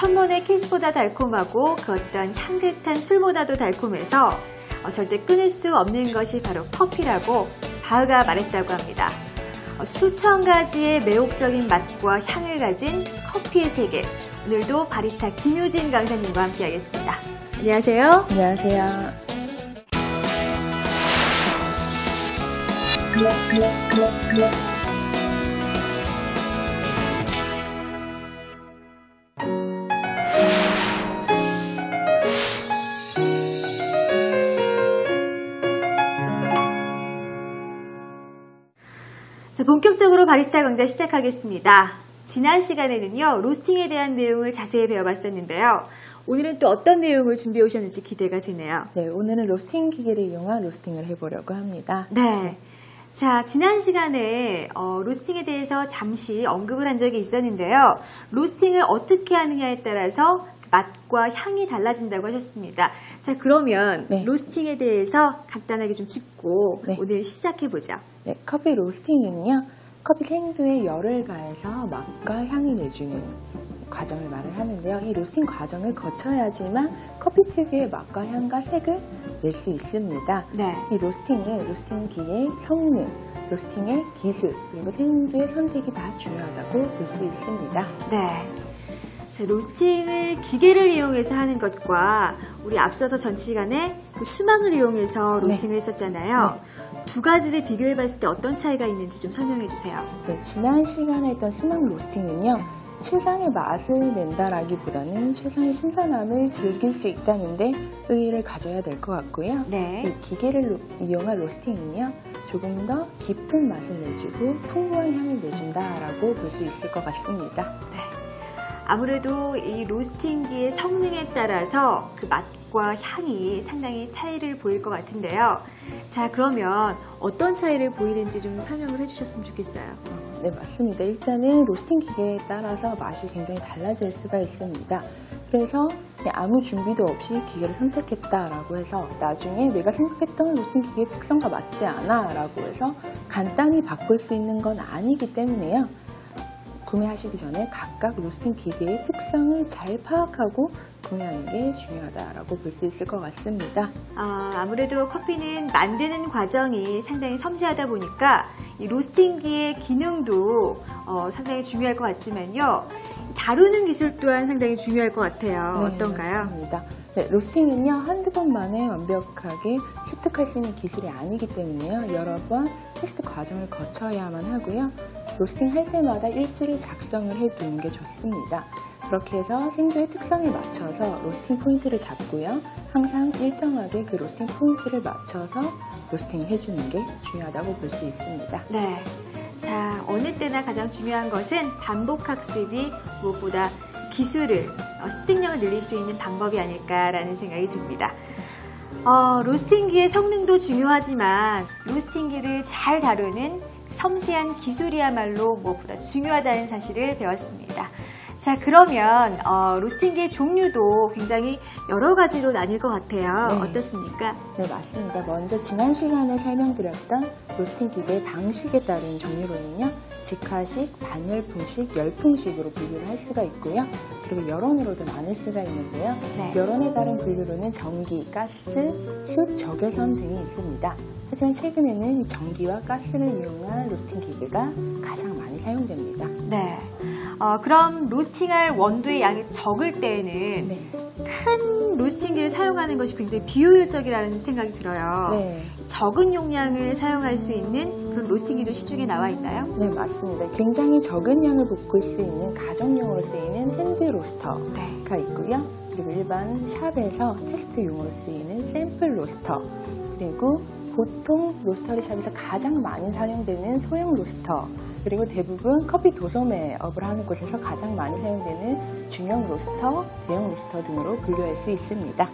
천mon의 키스보다 달콤하고 그 어떤 향긋한 술보다도 달콤해서 절대 끊을 수 없는 것이 바로 커피라고 바흐가 말했다고 합니다. 수천 가지의 매혹적인 맛과 향을 가진 커피의 세계. 오늘도 바리스타 김효진 강사님과 함께하겠습니다. 안녕하세요. 안녕하세요. 자, 본격적으로 바리스타 강좌 시작하겠습니다. 지난 시간에는요, 로스팅에 대한 내용을 자세히 배워봤었는데요. 오늘은 또 어떤 내용을 준비해 오셨는지 기대가 되네요. 네, 오늘은 로스팅 기계를 이용한 로스팅을 해보려고 합니다. 네. 자, 지난 시간에 로스팅에 대해서 잠시 언급을 한 적이 있었는데요. 로스팅을 어떻게 하느냐에 따라서 맛과 향이 달라진다고 하셨습니다. 자, 그러면 네. 로스팅에 대해서 간단하게 좀 짚고 네. 오늘 시작해보죠. 네, 커피 로스팅은요, 커피 생두에 열을 가해서 맛과 향이 내주는 과정을 말을 하는데요. 이 로스팅 과정을 거쳐야지만 커피 특유의 맛과 향과 색을 낼 수 있습니다. 네. 이 로스팅은 로스팅 기계의 성능, 로스팅의 기술, 그리고 생두의 선택이 다 중요하다고 볼 수 있습니다. 네. 자, 로스팅을 기계를 이용해서 하는 것과 우리 앞서서 전 시간에 그 수망을 이용해서 로스팅을 했었잖아요. 두 가지를 비교해 봤을 때 어떤 차이가 있는지 좀 설명해 주세요. 네, 지난 시간에 했던 수망 로스팅은요, 최상의 맛을 낸다라기보다는 최상의 신선함을 즐길 수 있다는데 의의를 가져야 될 것 같고요. 네. 이 기계를 이용한 로스팅은요, 조금 더 깊은 맛을 내주고 풍부한 향을 내준다라고 볼 수 있을 것 같습니다. 네. 아무래도 이 로스팅기의 성능에 따라서 그 맛과 향이 상당히 차이를 보일 것 같은데요. 자, 그러면 어떤 차이를 보이는지 좀 설명을 해주셨으면 좋겠어요. 네, 맞습니다. 일단은 로스팅 기계에 따라서 맛이 굉장히 달라질 수가 있습니다. 그래서 그냥 아무 준비도 없이 기계를 선택했다라고 해서 나중에 내가 생각했던 로스팅 기계의 특성과 맞지 않아 라고 해서 간단히 바꿀 수 있는 건 아니기 때문에요. 구매하시기 전에 각각 로스팅 기계의 특성을 잘 파악하고 구매하는 게 중요하다라고 볼 수 있을 것 같습니다. 아무래도 커피는 만드는 과정이 상당히 섬세하다 보니까 이 로스팅기의 기능도 상당히 중요할 것 같지만요. 다루는 기술 또한 상당히 중요할 것 같아요. 네, 어떤가요? 맞습니다. 네, 로스팅은요, 한두 번 만에 완벽하게 습득할 수 있는 기술이 아니기 때문에요. 여러 번 테스트 과정을 거쳐야만 하고요. 로스팅 할 때마다 일지를 작성을 해두는 게 좋습니다. 그렇게 해서 생두의 특성에 맞춰서 로스팅 포인트를 잡고요. 항상 일정하게 그 로스팅 포인트를 맞춰서 로스팅을 해주는 게 중요하다고 볼 수 있습니다. 네. 자, 어느 때나 가장 중요한 것은 반복 학습이 무엇보다 기술을, 습득력을 늘릴 수 있는 방법이 아닐까라는 생각이 듭니다. 로스팅기의 성능도 중요하지만 로스팅기를 잘 다루는 섬세한 기술이야말로 무엇보다 중요하다는 사실을 배웠습니다. 자, 그러면 로스팅기의 종류도 굉장히 여러 가지로 나뉠 것 같아요. 네. 어떻습니까? 네, 맞습니다. 먼저 지난 시간에 설명드렸던 로스팅 기계의 방식에 따른 종류로는요, 직화식, 반열풍식, 열풍식으로 분류를 할 수가 있고요. 그리고 열원으로도 나눌 수가 있는데요. 네. 열원에 따른 분류로는 전기, 가스, 숯, 적외선 등이 있습니다. 하지만 최근에는 전기와 가스를 이용한 로스팅 기계가 가장 많이 사용됩니다. 네. 그럼 로스팅할 원두의 양이 적을 때에는 네. 큰 로스팅기를 사용하는 것이 굉장히 비효율적이라는 생각이 들어요. 네. 적은 용량을 사용할 수 있는 그런 로스팅기도 시중에 나와 있나요? 네, 맞습니다. 굉장히 적은 양을 볶을 수 있는 가정용으로 쓰이는 핸드 로스터가 있고요. 그리고 일반 샵에서 테스트용으로 쓰이는 샘플 로스터, 그리고 보통 로스터리 샵에서 가장 많이 사용되는 소형 로스터, 그리고 대부분 커피 도소매업을 하는 곳에서 가장 많이 사용되는 중형 로스터, 대형 로스터 등으로 분류할 수 있습니다.